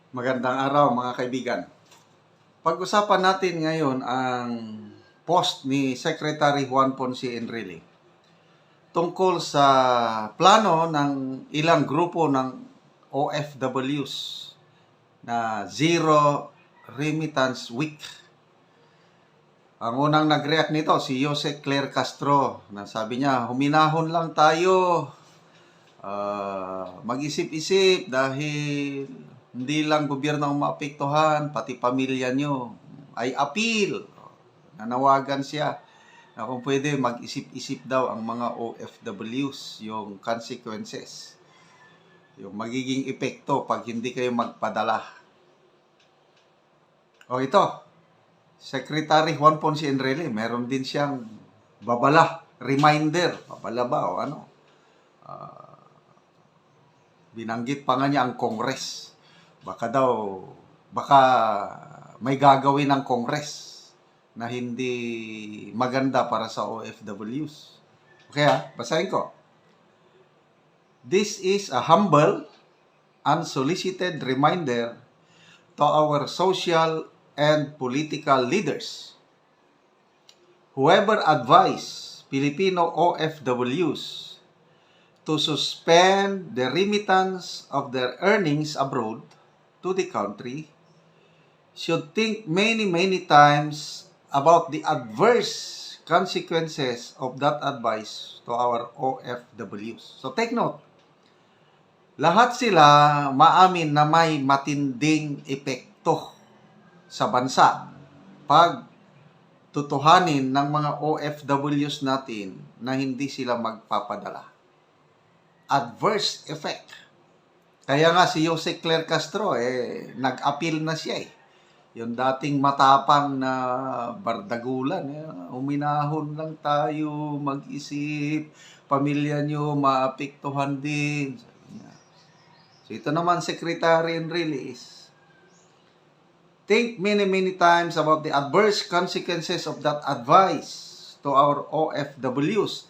Magandang araw mga kaibigan. Pag-usapan natin ngayon ang post ni Secretary Juan Ponce Enrile tungkol sa plano ng ilang grupo ng OFWs na Zero Remittance Week. Ang unang nag-react nito si Jose Claire Castro na sabi niya, huminahon lang tayo, mag-isip-isip dahil hindi lang gobyerno ang maapektuhan, pati pamilya nyo ay appeal. Nanawagan siya na kung pwede mag-isip-isip daw ang mga OFWs yung consequences, yung magiging epekto pag hindi kayo magpadala. O ito, Secretary Juan Ponce Enrile, meron din siyang babala, reminder, babala ba o ano? Binanggit pa nga niya ang Congress. Baka may gagawin ng Congress na hindi maganda para sa OFWs. Okay basahin ko. This is a humble, unsolicited reminder to our social and political leaders. Whoever advised Filipino OFWs to suspend the remittance of their earnings abroad to the country should think many times about the adverse consequences of that advice to our OFWs. So take note, lahat sila maamin na may matinding epekto sa bansa pag tutuhanin ng mga OFWs natin na hindi sila magpapadala. Adverse effect. Kaya nga si Jose Claire Castro, nag-appeal na siya Yung dating matapang na bardagulan, uminahon lang tayo, mag-isip, pamilya nyo maapektuhan din. So ito naman, Secretary Enrile is, think many times about the adverse consequences of that advice to our OFWs.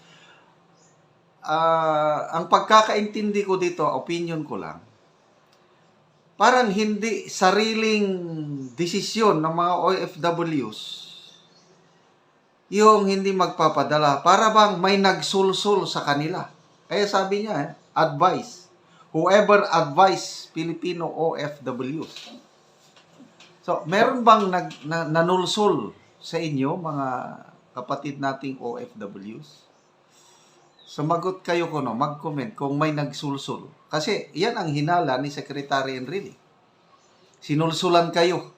Ang pagkakaintindi ko dito, opinion ko lang, parang hindi sariling desisyon ng mga OFWs yung hindi magpapadala. Para bang may nagsulsul sa kanila. Kaya sabi niya, advice. Whoever advise Filipino OFWs. So, meron bang nanulsul sa inyo, mga kapatid nating OFWs? Sumagot kayo mag-comment kung may nagsulsul. Kasi yan ang hinala ni Secretary Enrile. Sinulsulan kayo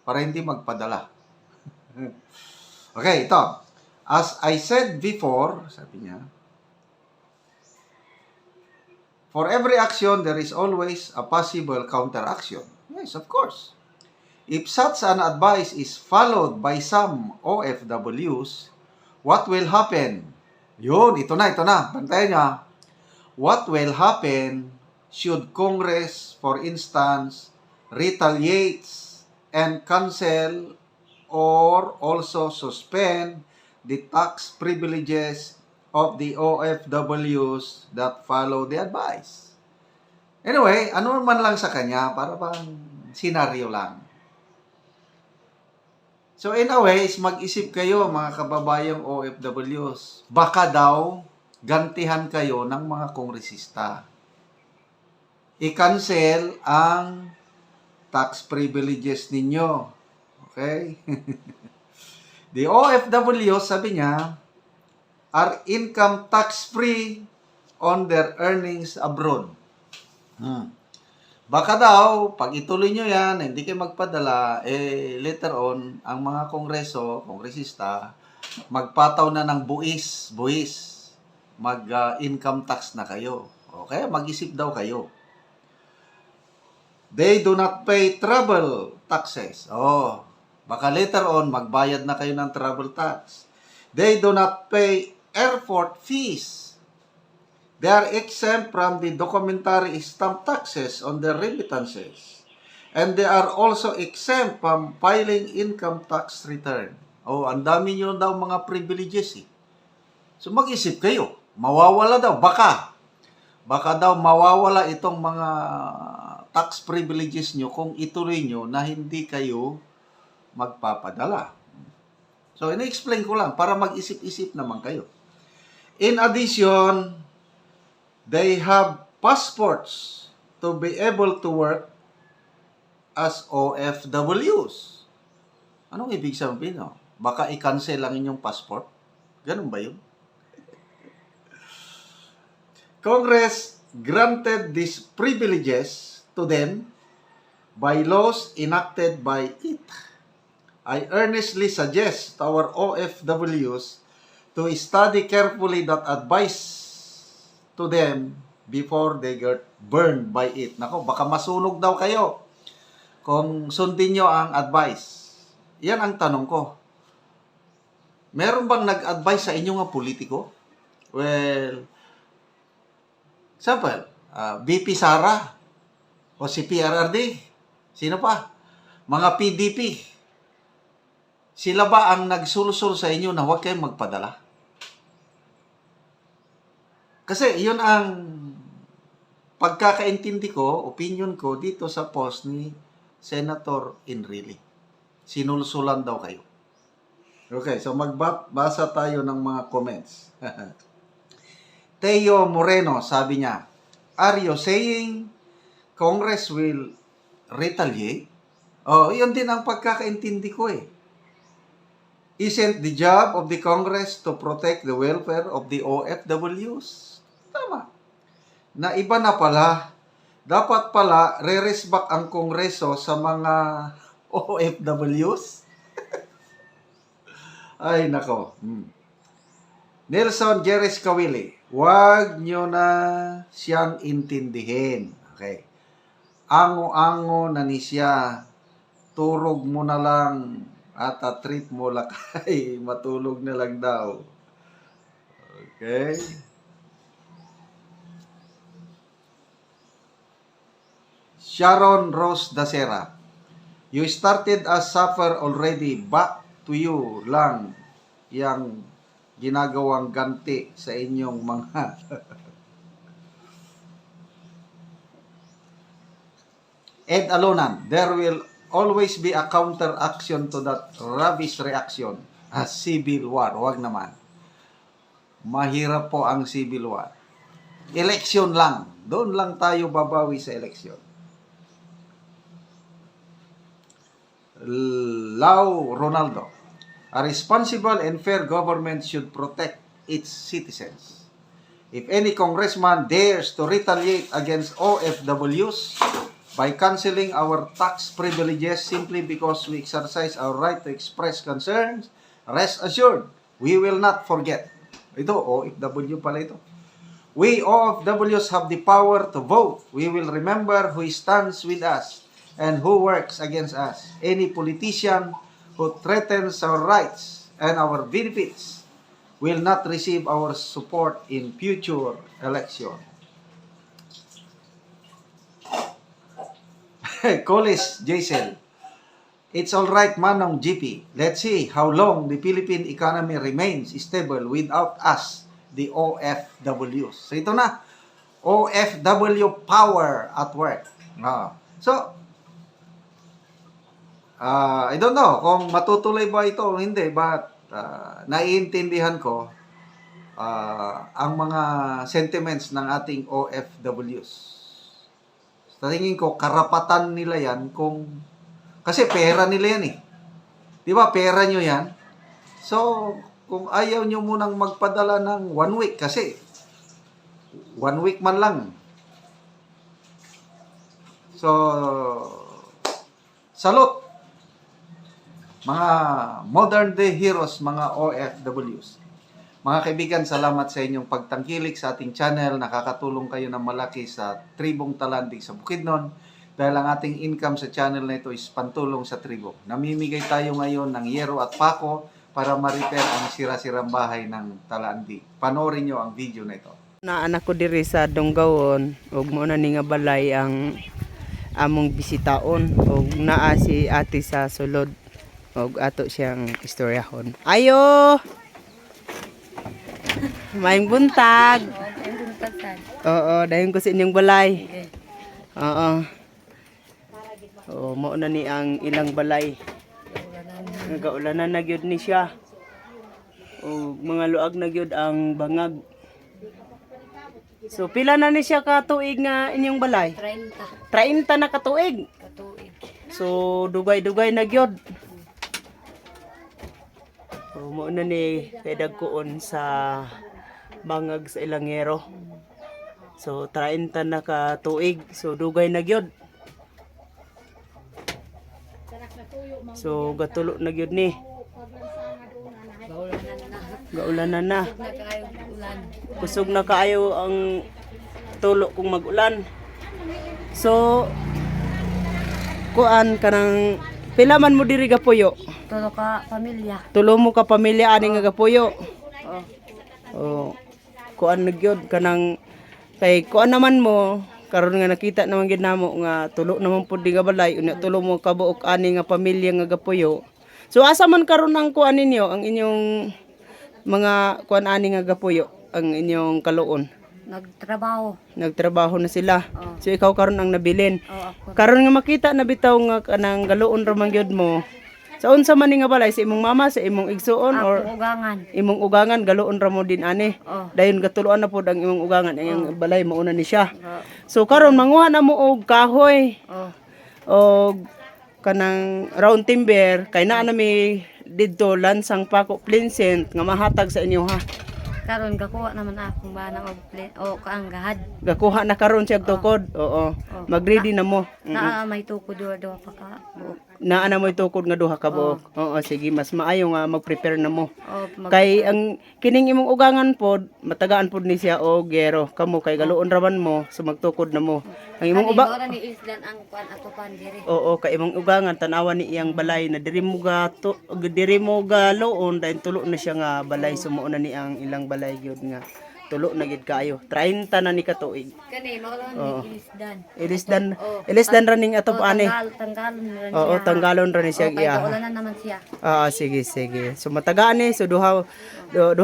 para hindi magpadala. Okay, ito. As I said before, sabi niya, for every action, there is always a possible counteraction. Yes, of course. If such an advice is followed by some OFWs, what will happen? Yun, ito na. Bantayan niya. What will happen should Congress, for instance, retaliates and cancel or also suspend the tax privileges of the OFWs that follow the advice? Anyway, ano man lang sa kanya, para bang senaryo lang. So in a way, mag-isip kayo mga kababayang OFWs. Baka daw gantihan kayo ng mga kongresista. I-cancel ang tax privileges ninyo. Okay? The OFWs, sabi niya, are income tax-free on their earnings abroad. Baka daw, pag ituloy nyo yan, hindi kayo magpadala, later on, ang mga kongresista, magpataw na ng buwis, mag-income tax na kayo. Okay, mag-isip daw kayo. They do not pay travel taxes. Baka later on, magbayad na kayo ng travel tax. They do not pay airport fees. They are exempt from the documentary stamp taxes on their remittances. And they are also exempt from filing income tax return. Ang dami nyo daw mga privileges So mag-isip kayo. Mawawala daw. Baka daw mawawala itong mga tax privileges nyo kung ituloy nyo na hindi kayo magpapadala. So, ini-explain ko lang para mag-isip-isip naman kayo. In addition, they have passports to be able to work as OFWs. Anong ibig sabihin? No? Baka i-cancel lang inyong passport? Ganun ba yun? Congress granted these privileges to them by laws enacted by it. I earnestly suggest to our OFWs to study carefully that advice to them before they get burned by it. Nako, baka masunog daw kayo kung sundin nyo ang advice. Yan ang tanong ko. Meron bang nag-advise sa inyo nga politiko? Well, example, VP Sara o si PRRD. Sino pa? Mga PDP. Sila ba ang nagsulsul sa inyo na huwag kayong magpadala? Kasi yun ang pagkakaintindi ko, opinion ko dito sa post ni Senator Enrile. Sinulsulan daw kayo. Okay, so magbasa tayo ng mga comments. Teo Moreno, sabi niya, are you saying Congress will retaliate? Oh, yun din ang pagkakaintindi ko eh. Isn't the job of the Congress to protect the welfare of the OFWs? Tama. Na iba na pala, dapat pala re-resback ang Kongreso sa mga OFWs? Ay, nako. Nelson Jerez Kawili, wag nyo na siyang intindihin. Okay. Ango-ango na ni siya, turog mo na lang at trip mo lakay, matulog na lang daw. Okay. Sharon Rose Dacera, you started as suffer already, back to you lang yang ginagawang ganti sa inyong mga Ed Alonan, there will always be a counter action to that rubbish reaction. A civil war, wag naman. Mahirap po ang civil war. Election lang. Doon lang tayo babawi sa election. Lau Ronaldo, a responsible and fair government should protect its citizens. If any congressman dares to retaliate against OFWs by canceling our tax privileges simply because we exercise our right to express concerns, rest assured, we will not forget. Ito, OFW pala ito. We OFWs have the power to vote. We will remember who stands with us and who works against us. Any politician who threatens our rights and our benefits will not receive our support in future election. Colis Jaisel, it's all right, Manong GP. Let's see how long the Philippine economy remains stable without us, the OFWs. So ito na, OFW power at work. So, I don't know kung matutuloy ba ito o hindi, but naiintindihan ko ang mga sentiments ng ating OFWs. Sa tingin ko, karapatan nila yan kasi pera nila yan eh. Di ba, pera nyo yan. So, kung ayaw nyo munang magpadala ng 1 week, kasi 1 week man lang. So, salute! Mga modern day heroes, mga OFWs. Mga kaibigan, salamat sa inyong pagtangkilik sa ating channel. Nakakatulong kayo ng malaki sa tribong Talandig sa Bukidnon. Dahil ang ating income sa channel na ito is pantulong sa tribo. Namimigay tayo ngayon ng yero at pako para ma-repair ang sira-sirang bahay ng Talandig. Panoorin nyo ang video na ito. Na anak ko diri sa Donggawon, ug mo na ni nga balay ang among bisitaon, ug naa si ate sa sulod. Og ato siyang istoryahon. Ayo! Maayong buntag. Oo, dayon ko sa inyong balay. Oo. Oh, mao na ni ang ilang balay. Nagaulanan na gyud ni siya. O mga luag na gyud ang bangag. So pila na ni siya ka tuig nga inyong balay? 30 30 na ka tuig. katuig. So dugay-dugay na gyud. So mo na ni kay dagkuon sa bangag sa Ilangero. So 30 na ka tuig. So dugay na gyud. So gatulo na gyud ni. Gaulanan Gaulanan na. na. Na kayo ulan. Kusog na kaayo ang tulo kung mag-ulan. So kuan kanang pila man mo diri gapuyo? Todo ka pamilya. Tulo mo ka pamilya ani nga gapuyo. Oh. Oh. Kuan nagyod kanang kay kuan naman mo karon nga nakita naman gid namo nga tulo naman pud di nga balay unya tulo mo ka buok ani nga pamilya nga gapuyo. So asa man karon ang kuan ninyo ang inyong mga kuan ani nga gapuyo ang inyong kaluon? Nagtrabaho. Nagtrabaho na sila. Oh. So ikaw karon ang nabilin. Oh, ako. Karon nga makita na bitaw nga kanang galuon ra man gyud mo. Sa unsa man ni nga balay sa imong mama sa imong igsuon or Ako ugangan. imong ugangan galuon ra mo din ani. Oh. Dayon gatuluan na pud ang imong ugangan ang iyong balay mauna ni siya. Oh. So karon manguha na mo og kahoy Oh. og kanang round timber kay naa na mi didto lansang pako Plincent nga mahatag sa inyo ha. Karon gakuha naman akong bana og kaang gahad. Gakuha na karon siya og tukod. Oo. Mag-ready na mo. Naa may tukod duha pa ka buok. Naa na mo tukod nga duha ka buok. Oo, sige mas maayo nga mag-prepare na mo. Oh, Kay ang kining imong ugangan pod matagaan pod ni siya og gero kamo kay galuon raman mo so magtukod na mo. Ang imong uba ora ni isdan ang kuan ato pan diri. Oo, kay imong ugangan tanawa ni iyang balay na diri mo ga loon dahil tulo na siya nga balay sumuo na ni ang ilang balay gyud nga tulo na gid kaayo. 30 na ni katuig. Kani mao lang ni isdan. Ilisdan running ato ani. Tanggalon na rin Oo, siya. tanggalon ra ni siya Kay iya. gaulanan naman siya. Sige, sige. So matagaan ni so duha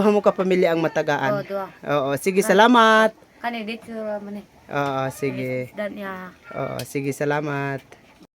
mo ka pamilya ang Oh, matagaan. duha. Oo, sige, salamat. Kani dito man ni Oo, sige. isdan niya. Oo, sige, salamat.